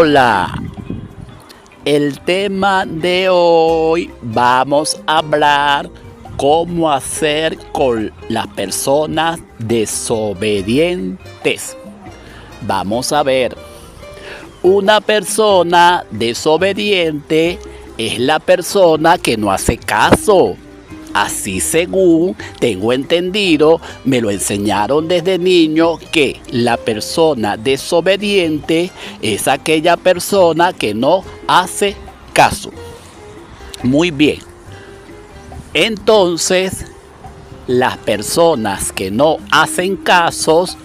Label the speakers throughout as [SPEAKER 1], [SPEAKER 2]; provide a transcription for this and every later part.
[SPEAKER 1] Hola, el tema de hoy vamos a hablar cómo hacer con las personas desobedientes. Vamos a ver, una persona desobediente es la persona que no hace caso. Así según tengo entendido, me lo enseñaron desde niño que la persona desobediente es aquella persona que no hace caso. Muy bien. Entonces, las personas que no hacen casos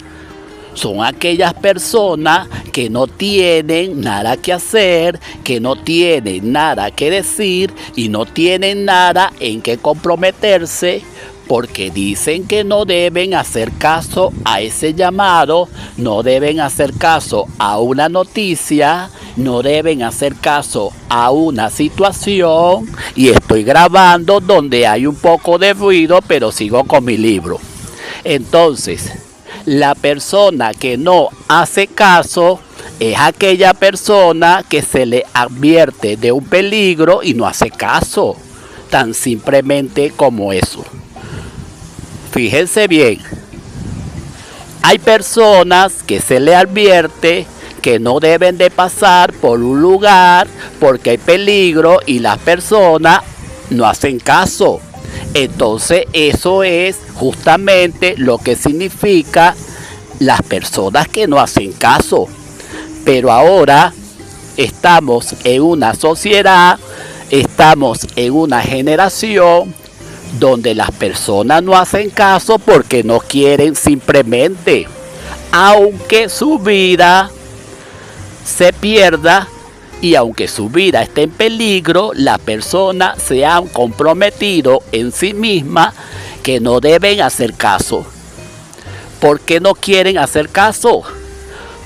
[SPEAKER 1] son aquellas personas que no tienen nada que hacer, que no tienen nada que decir y no tienen nada en que comprometerse, porque dicen que no deben hacer caso a ese llamado, no deben hacer caso a una noticia, no deben hacer caso a una situación. Y estoy grabando donde hay un poco de ruido, pero sigo con mi libro. Entonces, la persona que no hace caso es aquella persona que se le advierte de un peligro y no hace caso, tan simplemente como eso. Fíjense bien, hay personas que se le advierte que no deben de pasar por un lugar porque hay peligro y las personas no hacen caso. Entonces eso es justamente lo que significa las personas que no hacen caso. Pero ahora estamos en una sociedad, estamos en una generación donde las personas no hacen caso porque no quieren simplemente, aunque su vida se pierda. Y aunque su vida esté en peligro, las personas se han comprometido en sí mismas que no deben hacer caso. ¿Por qué no quieren hacer caso?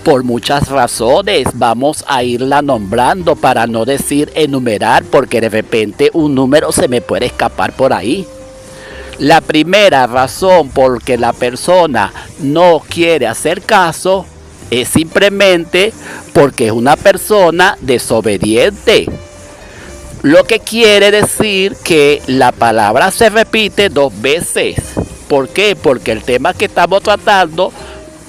[SPEAKER 1] Por muchas razones. Vamos a irla nombrando para no decir enumerar, porque de repente un número se me puede escapar por ahí. La primera razón por que la persona no quiere hacer caso es simplemente porque es una persona desobediente. Lo que quiere decir que la palabra se repite 2 veces. ¿Por qué? Porque el tema que estamos tratando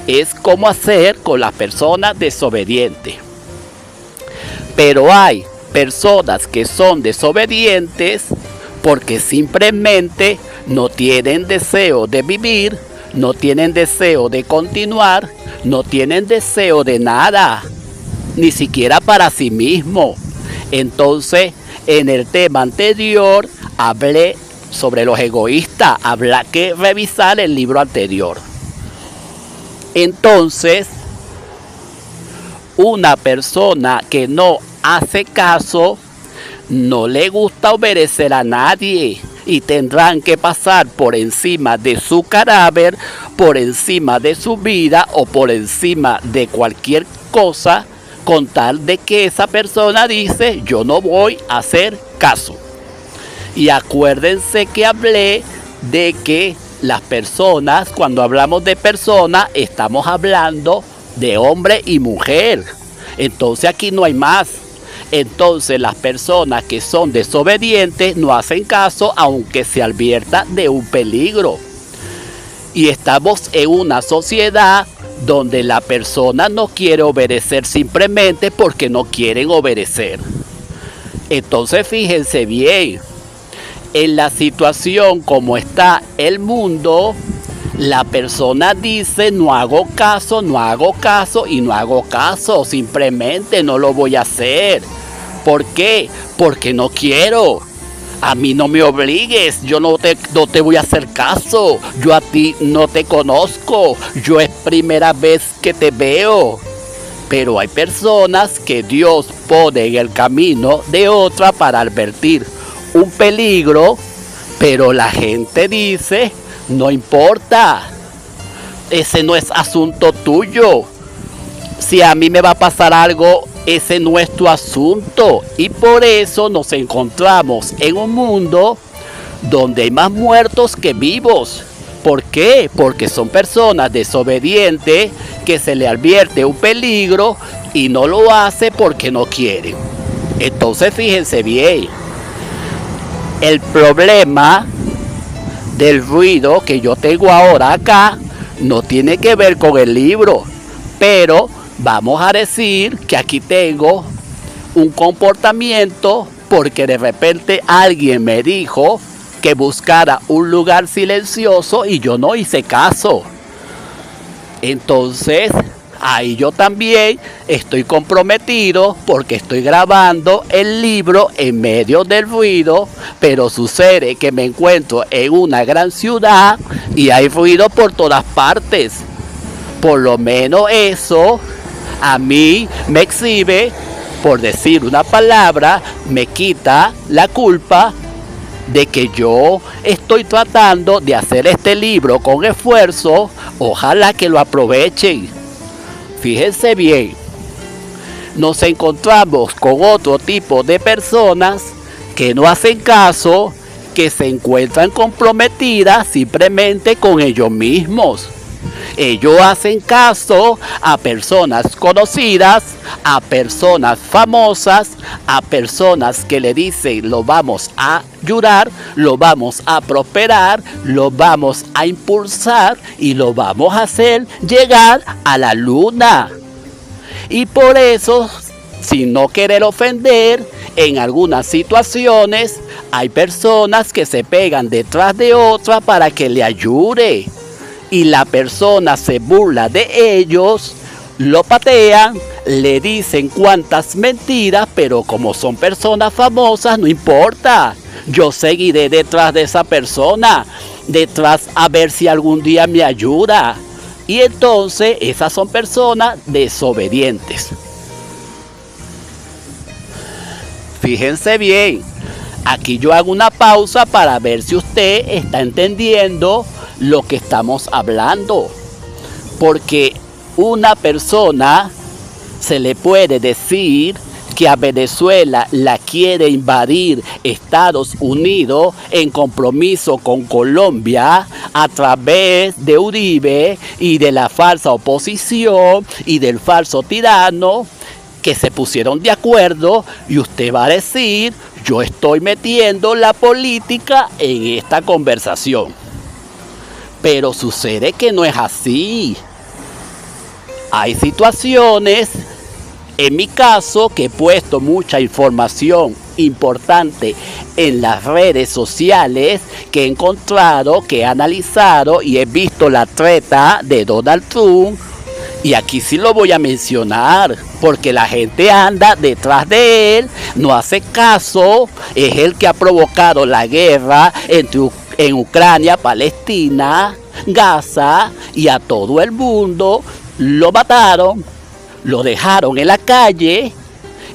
[SPEAKER 1] es cómo hacer con las personas desobedientes. Pero hay personas que son desobedientes porque simplemente no tienen deseo de vivir, no tienen deseo de continuar, no tienen deseo de nada, ni siquiera para sí mismo. Entonces, en el tema anterior hablé sobre los egoístas, habrá que revisar el libro anterior. Entonces, una persona que no hace caso, no le gusta obedecer a nadie. Y tendrán que pasar por encima de su cadáver, por encima de su vida o por encima de cualquier cosa, con tal de que esa persona dice, yo no voy a hacer caso. Y acuérdense que hablé de que las personas, cuando hablamos de personas, estamos hablando de hombre y mujer. Entonces aquí no hay más. Entonces las personas que son desobedientes no hacen caso aunque se advierta de un peligro. Y estamos en una sociedad donde la persona no quiere obedecer simplemente porque no quieren obedecer. Entonces fíjense bien, en la situación como está el mundo, la persona dice no hago caso y no hago caso, simplemente no lo voy a hacer. ¿Por qué? Porque no quiero. A mí no me obligues, yo no te voy a hacer caso, yo a ti no te conozco, yo es primera vez que te veo. Pero hay personas que Dios pone en el camino de otra para advertir un peligro, pero la gente dice, no importa, ese no es asunto tuyo. Si a mí me va a pasar algo, ese no es tu asunto. Y por eso nos encontramos en un mundo donde hay más muertos que vivos. ¿Por qué? Porque son personas desobedientes que se le advierte un peligro y no lo hace porque no quiere. Entonces fíjense bien, el problema del ruido que yo tengo ahora acá no tiene que ver con el libro, pero vamos a decir que aquí tengo un comportamiento porque de repente alguien me dijo que buscara un lugar silencioso y yo no hice caso. Entonces, ahí yo también estoy comprometido porque estoy grabando el libro en medio del ruido, pero sucede que me encuentro en una gran ciudad y hay ruido por todas partes. Por lo menos eso a mí me exhibe, por decir una palabra, me quita la culpa de que yo estoy tratando de hacer este libro con esfuerzo. Ojalá que lo aprovechen. Fíjense bien, nos encontramos con otro tipo de personas que no hacen caso, que se encuentran comprometidas simplemente con ellos mismos. Ellos hacen caso a personas conocidas, a personas famosas, a personas que le dicen lo vamos a ayudar, lo vamos a prosperar, lo vamos a impulsar y lo vamos a hacer llegar a la luna. Y por eso, sin no querer ofender, en algunas situaciones hay personas que se pegan detrás de otras para que le ayude. Y la persona se burla de ellos, lo patean, le dicen cuantas mentiras, pero como son personas famosas, no importa. Yo seguiré detrás de esa persona, detrás a ver si algún día me ayuda. Y entonces esas son personas desobedientes. Fíjense bien, aquí yo hago una pausa para ver si usted está entendiendo lo que estamos hablando, porque una persona se le puede decir que a Venezuela la quiere invadir Estados Unidos en compromiso con Colombia a través de Uribe y de la falsa oposición y del falso tirano que se pusieron de acuerdo, y usted va a decir, yo estoy metiendo la política en esta conversación. Pero sucede que no es así. Hay situaciones, en mi caso, que he puesto mucha información importante en las redes sociales, que he encontrado, que he analizado y he visto la treta de Donald Trump. Y aquí sí lo voy a mencionar, porque la gente anda detrás de él, no hace caso, es el que ha provocado la guerra en Ucrania, Palestina, Gaza, y a todo el mundo lo mataron, lo dejaron en la calle,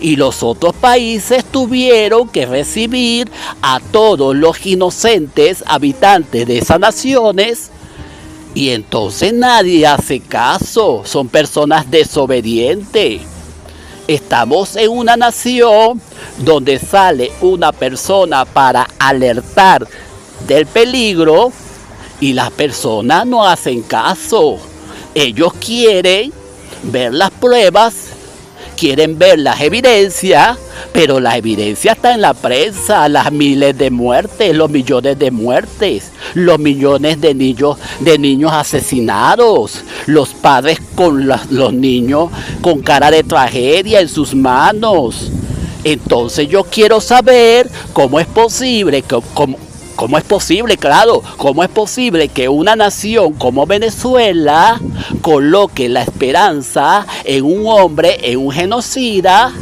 [SPEAKER 1] y los otros países tuvieron que recibir a todos los inocentes habitantes de esas naciones, y entonces nadie hace caso, son personas desobedientes. Estamos en una nación donde sale una persona para alertar del peligro y las personas no hacen caso. Ellos quieren ver las pruebas, quieren ver las evidencias, pero la evidencia está en la prensa, las miles de muertes, los millones de muertes, los millones de niños asesinados, los padres con los niños con cara de tragedia en sus manos. Entonces yo quiero saber cómo es posible ¿Cómo es posible que una nación como Venezuela coloque la esperanza en un hombre, en un genocida,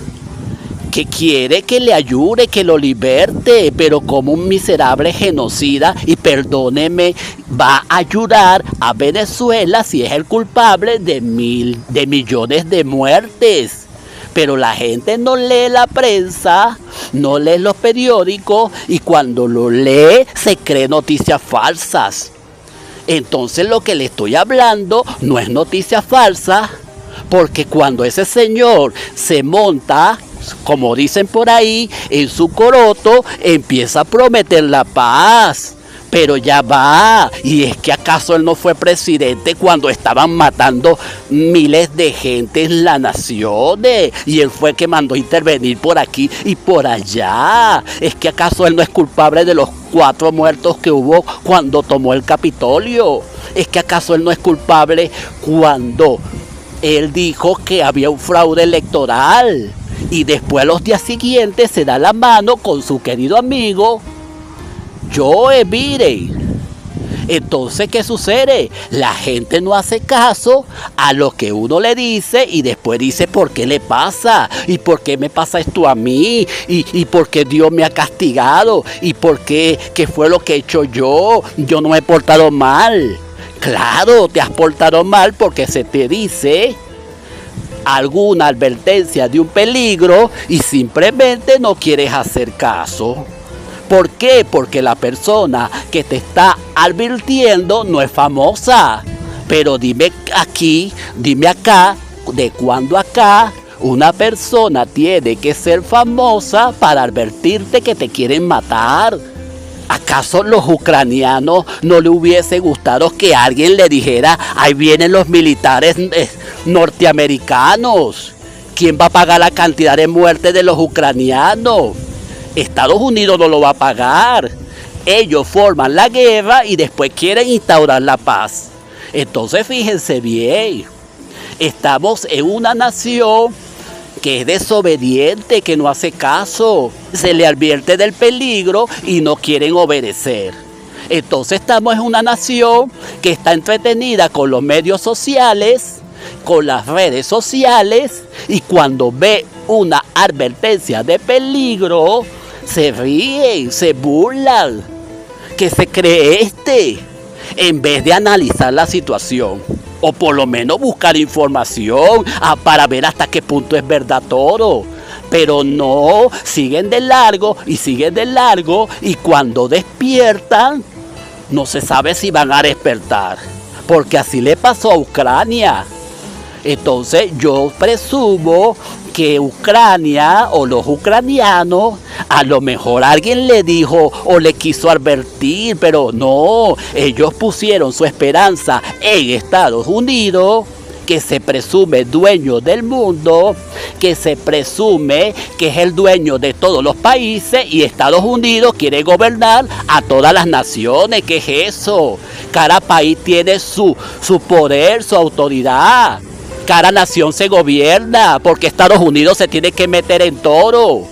[SPEAKER 1] que quiere que le ayude, que lo liberte, pero como un miserable genocida, y perdóneme, va a ayudar a Venezuela si es el culpable de millones de muertes? Pero la gente no lee la prensa, no lee los periódicos, y cuando lo lee se cree noticias falsas. Entonces lo que le estoy hablando no es noticia falsa, porque cuando ese señor se monta, como dicen por ahí, en su coroto, empieza a prometer la paz. Pero ya va, ¿y es que acaso él no fue presidente cuando estaban matando miles de gente en las naciones? Y él fue que mandó intervenir por aquí y por allá. ¿Es que acaso él no es culpable de los 4 muertos que hubo cuando tomó el Capitolio? ¿Es que acaso él no es culpable cuando él dijo que había un fraude electoral? Y después los días siguientes se da la mano con su querido amigo Joe Biden. Entonces, ¿qué sucede? La gente no hace caso a lo que uno le dice y después dice, ¿por qué le pasa? ¿Y por qué me pasa esto a mí? ¿Y por qué Dios me ha castigado? ¿Y por qué? ¿Qué fue lo que he hecho yo? Yo no me he portado mal. Claro, te has portado mal porque se te dice alguna advertencia de un peligro y simplemente no quieres hacer caso. ¿Por qué? Porque la persona que te está advirtiendo no es famosa. Pero dime aquí, dime acá, ¿de cuándo acá una persona tiene que ser famosa para advertirte que te quieren matar? ¿Acaso los ucranianos no le hubiese gustado que alguien le dijera, ahí vienen los militares norteamericanos? ¿Quién va a pagar la cantidad de muertes de los ucranianos? Estados Unidos no lo va a pagar. Ellos forman la guerra y después quieren instaurar la paz. Entonces fíjense bien, estamos en una nación que es desobediente, que no hace caso. Se le advierte del peligro y no quieren obedecer. Entonces estamos en una nación que está entretenida con los medios sociales, con las redes sociales, y cuando ve una advertencia de peligro, se ríen, se burlan. ¿Qué se cree este? En vez de analizar la situación, o por lo menos buscar información para ver hasta qué punto es verdad todo. Pero no, siguen de largo y siguen de largo, y cuando despiertan, no se sabe si van a despertar, porque así le pasó a Ucrania. Entonces yo presumo que Ucrania o los ucranianos, a lo mejor alguien le dijo o le quiso advertir, pero no, ellos pusieron su esperanza en Estados Unidos, que se presume dueño del mundo, que se presume que es el dueño de todos los países, y Estados Unidos quiere gobernar a todas las naciones. ¿Qué es eso? Cada país tiene su poder, su autoridad. Cada nación se gobierna porque Estados Unidos se tiene que meter en todo.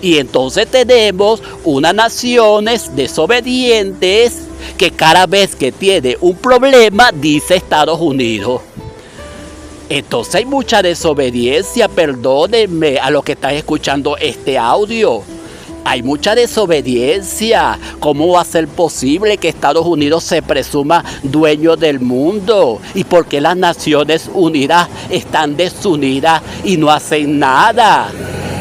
[SPEAKER 1] Y entonces tenemos unas naciones desobedientes que cada vez que tiene un problema dice Estados Unidos. Entonces hay mucha desobediencia, perdónenme a los que están escuchando este audio. Hay mucha desobediencia. ¿Cómo va a ser posible que Estados Unidos se presuma dueño del mundo? ¿Y por qué las Naciones Unidas están desunidas y no hacen nada?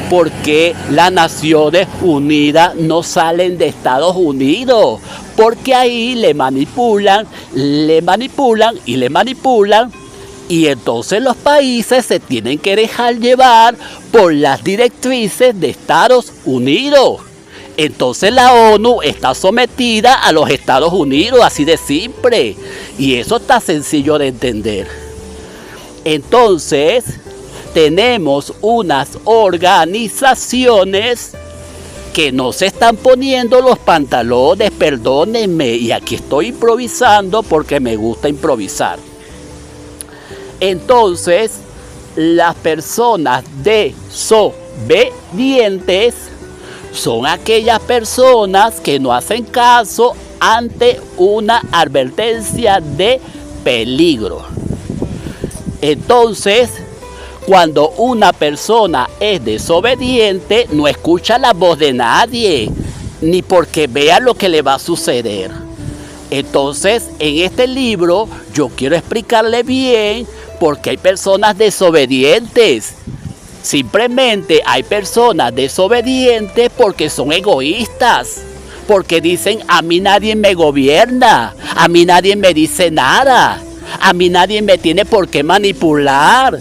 [SPEAKER 1] ¿Por qué las Naciones Unidas no salen de Estados Unidos? Porque ahí le manipulan y le manipulan. Y entonces los países se tienen que dejar llevar por las directrices de Estados Unidos. Entonces la ONU está sometida a los Estados Unidos, así de simple. Y eso está sencillo de entender. Entonces tenemos unas organizaciones que no se están poniendo los pantalones, perdónenme. Y aquí estoy improvisando porque me gusta improvisar. Entonces, las personas desobedientes son aquellas personas que no hacen caso ante una advertencia de peligro. Entonces, cuando una persona es desobediente, no escucha la voz de nadie, ni porque vea lo que le va a suceder. Entonces, en este libro, yo quiero explicarle bien porque hay personas desobedientes. Simplemente hay personas desobedientes porque son egoístas. Porque dicen, a mí nadie me gobierna, a mí nadie me dice nada, a mí nadie me tiene por qué manipular.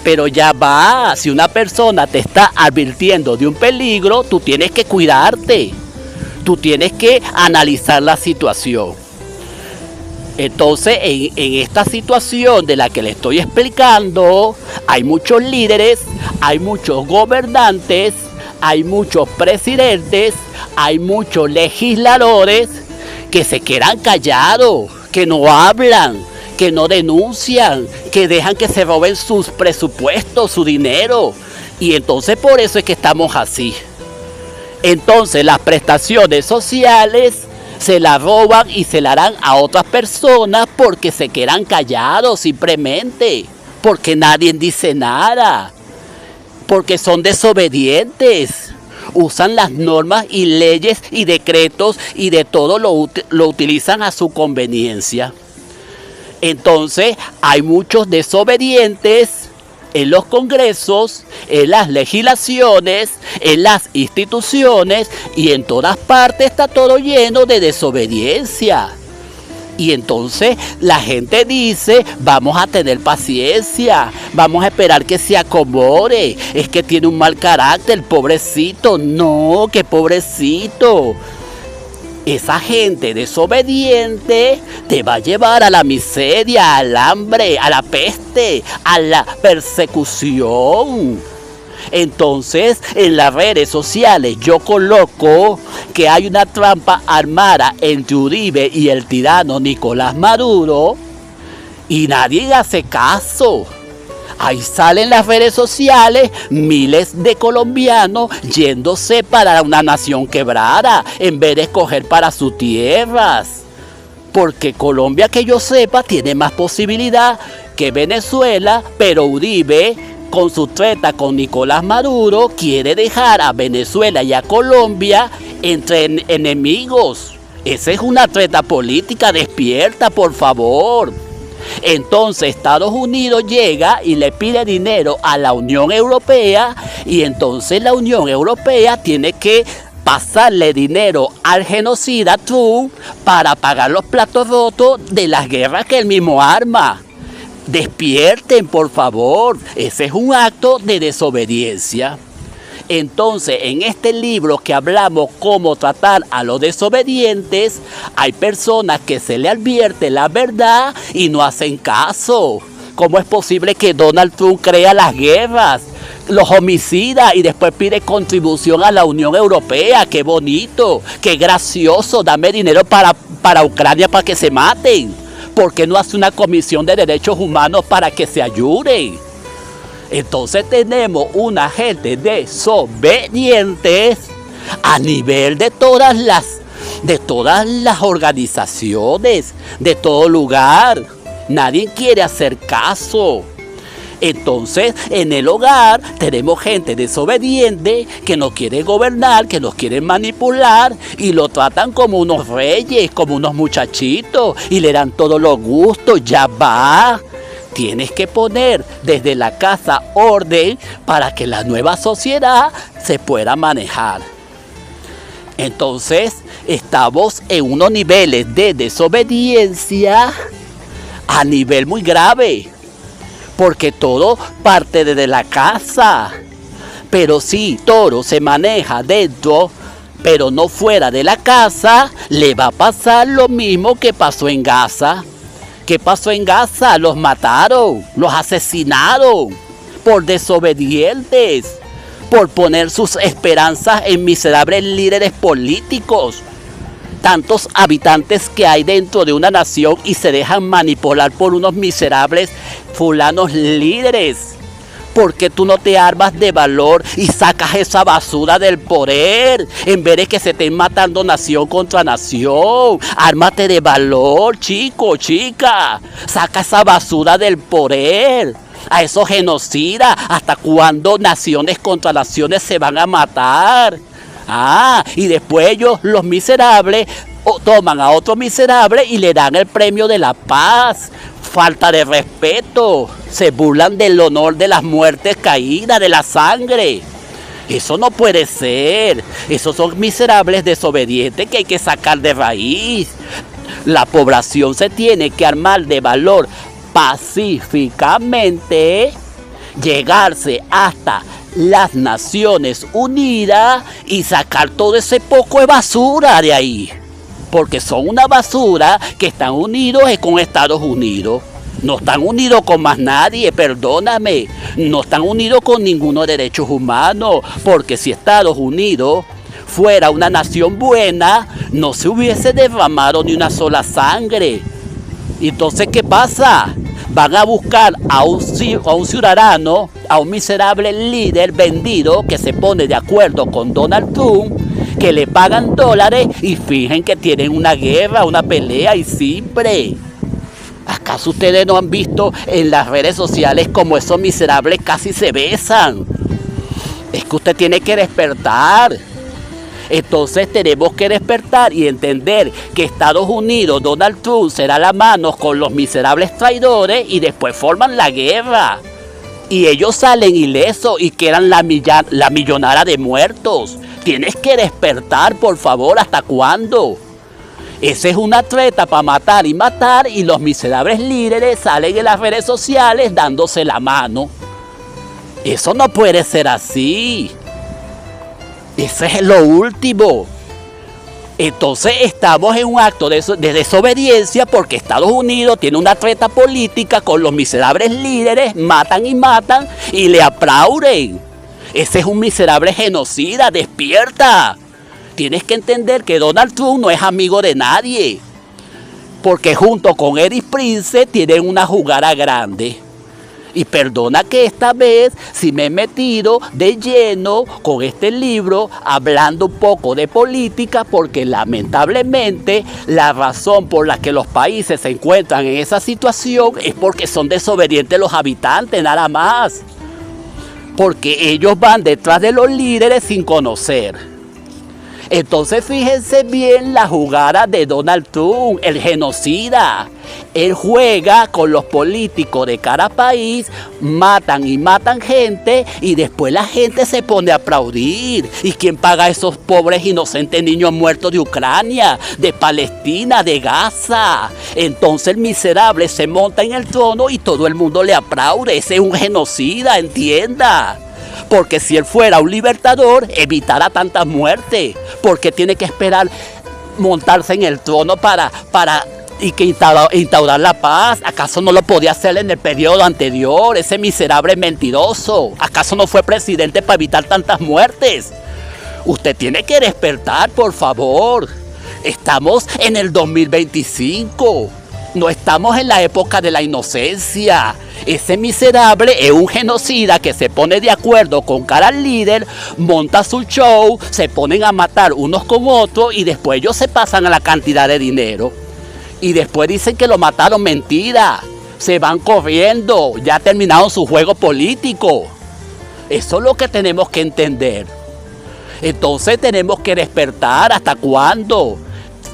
[SPEAKER 1] Pero ya va, si una persona te está advirtiendo de un peligro, tú tienes que cuidarte. Tú tienes que analizar la situación. Entonces, en esta situación de la que le estoy explicando, hay muchos líderes, hay muchos gobernantes, hay muchos presidentes, hay muchos legisladores que se quedan callados, que no hablan, que no denuncian, que dejan que se roben sus presupuestos, su dinero. Y entonces por eso es que estamos así. Entonces las prestaciones sociales se la roban y se la dan a otras personas porque se quedan callados simplemente, porque nadie dice nada, porque son desobedientes, usan las normas y leyes y decretos y de todo lo utilizan a su conveniencia. Entonces hay muchos desobedientes en los congresos, en las legislaciones, en las instituciones y en todas partes está todo lleno de desobediencia. Y entonces la gente dice, vamos a tener paciencia, vamos a esperar que se acomode, es que tiene un mal carácter, pobrecito. No, que pobrecito. Esa gente desobediente te va a llevar a la miseria, al hambre, a la peste, a la persecución. Entonces, en las redes sociales yo coloco que hay una trampa armada entre Uribe y el tirano Nicolás Maduro y nadie hace caso. Ahí salen las redes sociales miles de colombianos yéndose para una nación quebrada en vez de escoger para sus tierras. Porque Colombia, que yo sepa, tiene más posibilidad que Venezuela, pero Uribe, con su treta con Nicolás Maduro, quiere dejar a Venezuela y a Colombia entre enemigos. Esa es una treta política, despierta, por favor. Entonces Estados Unidos llega y le pide dinero a la Unión Europea y entonces la Unión Europea tiene que pasarle dinero al genocida Trump para pagar los platos rotos de las guerras que él mismo arma. Despierten, por favor, ese es un acto de desobediencia. Entonces, en este libro que hablamos cómo tratar a los desobedientes, hay personas que se le advierte la verdad y no hacen caso. ¿Cómo es posible que Donald Trump crea las guerras, los homicida y después pide contribución a la Unión Europea? ¡Qué bonito! ¡Qué gracioso! Dame dinero para Ucrania para que se maten. ¿Por qué no hace una comisión de derechos humanos para que se ayuden? Entonces tenemos una gente desobedientes a nivel de todas las organizaciones, de todo lugar. Nadie quiere hacer caso. Entonces, en el hogar tenemos gente desobediente que no quiere gobernar, que nos quiere manipular y lo tratan como unos reyes, como unos muchachitos y le dan todos los gustos. Ya va. Tienes que poner desde la casa orden para que la nueva sociedad se pueda manejar. Entonces, estamos en unos niveles de desobediencia a nivel muy grave, porque todo parte desde la casa. Pero si Toro se maneja dentro, pero no fuera de la casa, le va a pasar lo mismo que pasó en Gaza. ¿Qué pasó en Gaza? Los mataron, los asesinaron por desobedientes, por poner sus esperanzas en miserables líderes políticos. Tantos habitantes que hay dentro de una nación y se dejan manipular por unos miserables fulanos líderes. ¿Por qué tú no te armas de valor y sacas esa basura del poder? En vez de que se estén matando nación contra nación. Ármate de valor, chico, chica. Saca esa basura del poder. A esos genocidas. ¿Hasta cuándo naciones contra naciones se van a matar? Y después ellos, los miserables, toman a otro miserable y le dan el premio de la paz. Falta de respeto, se burlan del honor de las muertes caídas, de la sangre. Eso no puede ser. Esos son miserables desobedientes que hay que sacar de raíz. La población se tiene que armar de valor pacíficamente, llegarse hasta las Naciones Unidas y sacar todo ese poco de basura de ahí. Porque son una basura que están unidos con Estados Unidos. No están unidos con más nadie, perdóname. No están unidos con ninguno de derechos humanos. Porque si Estados Unidos fuera una nación buena, no se hubiese derramado ni una sola sangre. Entonces, ¿qué pasa? Van a buscar a un ciudadano, a un miserable líder vendido que se pone de acuerdo con Donald Trump, que le pagan dólares y fingen que tienen una guerra, una pelea y siempre. ¿Acaso ustedes no han visto en las redes sociales como esos miserables casi se besan? Es que usted tiene que despertar. Entonces tenemos que despertar y entender que Estados Unidos, Donald Trump, será la mano con los miserables traidores y después forman la guerra. Y ellos salen ilesos y quedan la millonada de muertos. Tienes que despertar, por favor, ¿hasta cuándo? Esa es una treta para matar y los miserables líderes salen en las redes sociales dándose la mano. Eso no puede ser así. Eso es lo último. Entonces estamos en un acto de desobediencia porque Estados Unidos tiene una treta política con los miserables líderes, matan y le aplauden. Ese es un miserable genocida, despierta. Tienes que entender que Donald Trump no es amigo de nadie, porque junto con Eric Prince tienen una jugada grande. Y perdona que esta vez sí me he metido de lleno con este libro hablando un poco de política porque lamentablemente la razón por la que los países se encuentran en esa situación es porque son desobedientes los habitantes, nada más. Porque ellos van detrás de los líderes sin conocer. Entonces fíjense bien la jugada de Donald Trump, el genocida. Él juega con los políticos de cada país, matan gente y después la gente se pone a aplaudir. ¿Y quién paga a esos pobres inocentes niños muertos de Ucrania, de Palestina, de Gaza? Entonces el miserable se monta en el trono y todo el mundo le aplaude. Ese es un genocida, entienda. Porque si él fuera un libertador, evitara tantas muertes. Porque tiene que esperar montarse en el trono para instaurar la paz. ¿Acaso no lo podía hacer en el periodo anterior? Ese miserable mentiroso. ¿Acaso no fue presidente para evitar tantas muertes? Usted tiene que despertar, por favor. Estamos en el 2025. No estamos en la época de la inocencia. Ese miserable es un genocida que se pone de acuerdo con cada líder, monta su show, se ponen a matar unos con otros y después ellos se pasan a la cantidad de dinero. Y después dicen que lo mataron, mentira. Se van corriendo, ya terminaron su juego político. Eso es lo que tenemos que entender. Entonces tenemos que despertar. ¿Hasta cuándo?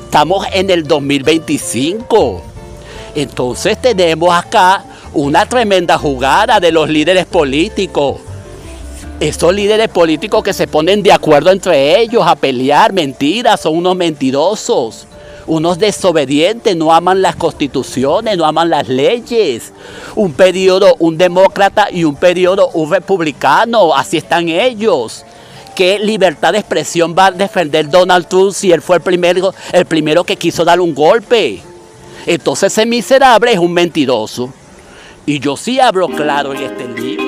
[SPEAKER 1] Estamos en el 2025. Entonces tenemos acá una tremenda jugada de los líderes políticos. Esos líderes políticos que se ponen de acuerdo entre ellos a pelear, mentiras, son unos mentirosos, unos desobedientes, no aman las constituciones, no aman las leyes. Un periodo un demócrata y un periodo un republicano, así están ellos. ¿Qué libertad de expresión va a defender Donald Trump si él fue el primero que quiso dar un golpe? Entonces ese miserable es un mentiroso. Y yo sí hablo claro en este libro.